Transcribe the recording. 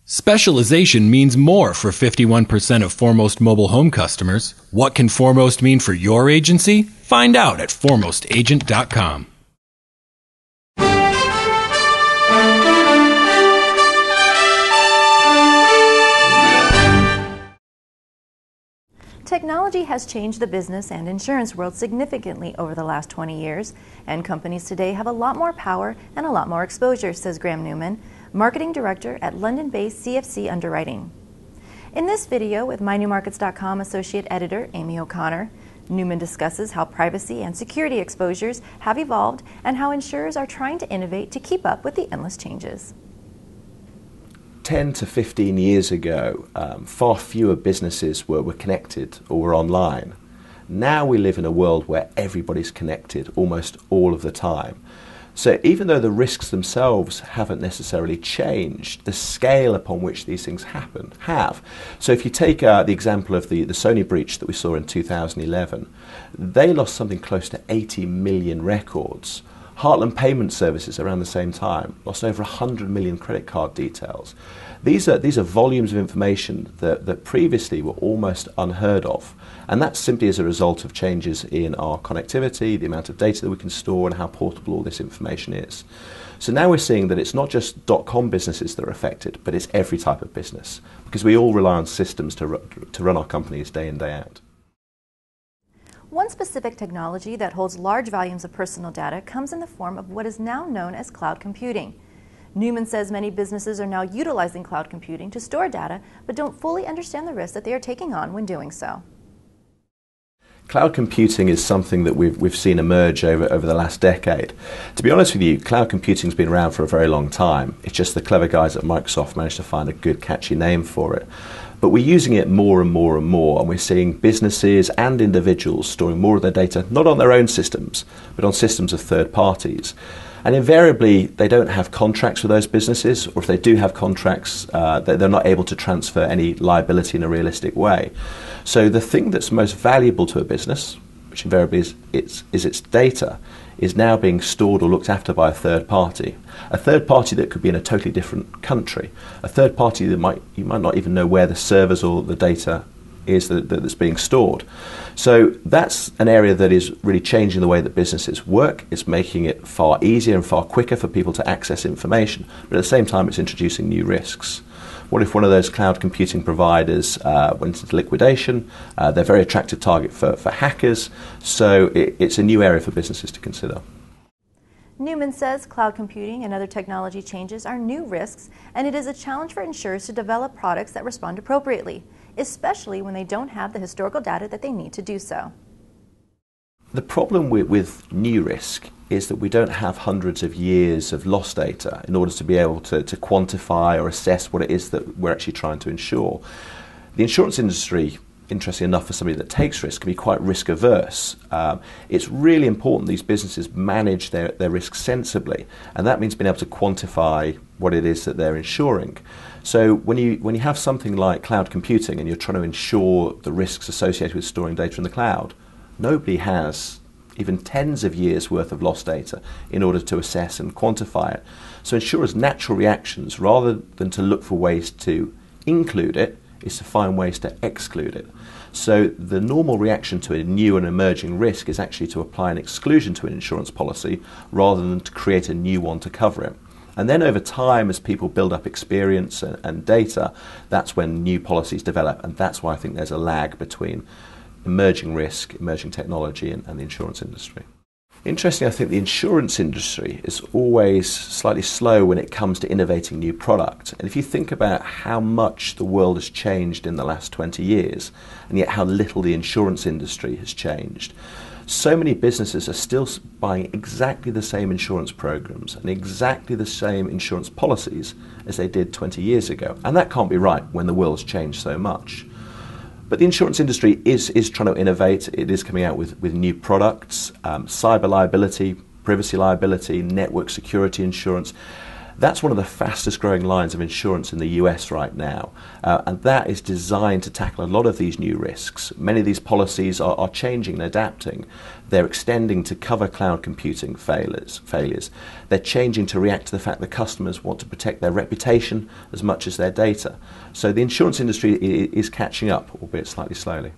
Specialization means more for 51% of Foremost mobile home customers. What can Foremost mean for your agency? Find out at foremostagent.com. Technology has changed the business and insurance world significantly over the last 20 years, and companies today have a lot more power and a lot more exposure, says Graeme Newman, Marketing Director at London-based CFC Underwriting. In this video with MyNewMarkets.com Associate Editor Amy O'Connor, Newman discusses how privacy and security exposures have evolved and how insurers are trying to innovate to keep up with the endless changes. 10 to 15 years ago, far fewer businesses were connected or were online. Now we live in a world where everybody's connected almost all of the time. So even though the risks themselves haven't necessarily changed, the scale upon which these things happen have. So if you take the example of the Sony breach that we saw in 2011, they lost something close to 80 million records. Heartland Payment Services around the same time lost over 100 million credit card details. These are volumes of information that previously were almost unheard of, and that's simply as a result of changes in our connectivity, the amount of data that we can store, and how portable all this information is. So now we're seeing that it's not just .com businesses that are affected, but it's every type of business, because we all rely on systems to run our companies day in, day out. One specific technology that holds large volumes of personal data comes in the form of what is now known as cloud computing. Newman says many businesses are now utilizing cloud computing to store data, but don't fully understand the risks that they are taking on when doing so. Cloud computing is something that we've seen emerge over the last decade. To be honest with you, cloud computing's been around for a very long time. It's just the clever guys at Microsoft managed to find a good, catchy name for it. But we're using it more and more and more, and we're seeing businesses and individuals storing more of their data, not on their own systems, but on systems of third parties. And invariably, they don't have contracts with those businesses, or if they do have contracts, they're not able to transfer any liability in a realistic way. So the thing that's most valuable to a business, which invariably is its data, is now being stored or looked after by a third party. A third party that could be in a totally different country. A third party that you might not even know where the servers or the data is that's being stored. So that's an area that is really changing the way that businesses work. It's making it far easier and far quicker for people to access information, but at the same time it's introducing new risks. What if one of those cloud computing providers went into liquidation? They're a very attractive target for hackers, so it's a new area for businesses to consider. Newman says cloud computing and other technology changes are new risks, and it is a challenge for insurers to develop products that respond appropriately, especially when they don't have the historical data that they need to do so. The problem with new risk is that we don't have hundreds of years of loss data in order to be able to quantify or assess what it is that we're actually trying to insure. The insurance industry, interesting enough for somebody that takes risk, can be quite risk averse. It's really important these businesses manage their risk sensibly, and that means being able to quantify what it is that they're insuring. So when you have something like cloud computing and you're trying to insure the risks associated with storing data in the cloud, nobody has even tens of years worth of loss data in order to assess and quantify it. So insurers' natural reactions, rather than to look for ways to include it, is to find ways to exclude it. So the normal reaction to a new and emerging risk is actually to apply an exclusion to an insurance policy rather than to create a new one to cover it. And then over time, as people build up experience and data, that's when new policies develop, and that's why I think there's a lag between emerging risk, emerging technology and the insurance industry. Interestingly, I think the insurance industry is always slightly slow when it comes to innovating new product. And if you think about how much the world has changed in the last 20 years, and yet how little the insurance industry has changed, so many businesses are still buying exactly the same insurance programs and exactly the same insurance policies as they did 20 years ago. And that can't be right when the world's changed so much. But the insurance industry is trying to innovate. It is coming out with new products, cyber liability, privacy liability, network security insurance. That's one of the fastest growing lines of insurance in the US right now, and that is designed to tackle a lot of these new risks. Many of these policies are changing and adapting. They're extending to cover cloud computing failures. They're changing to react to the fact that customers want to protect their reputation as much as their data. So the insurance industry is catching up, albeit slightly slowly.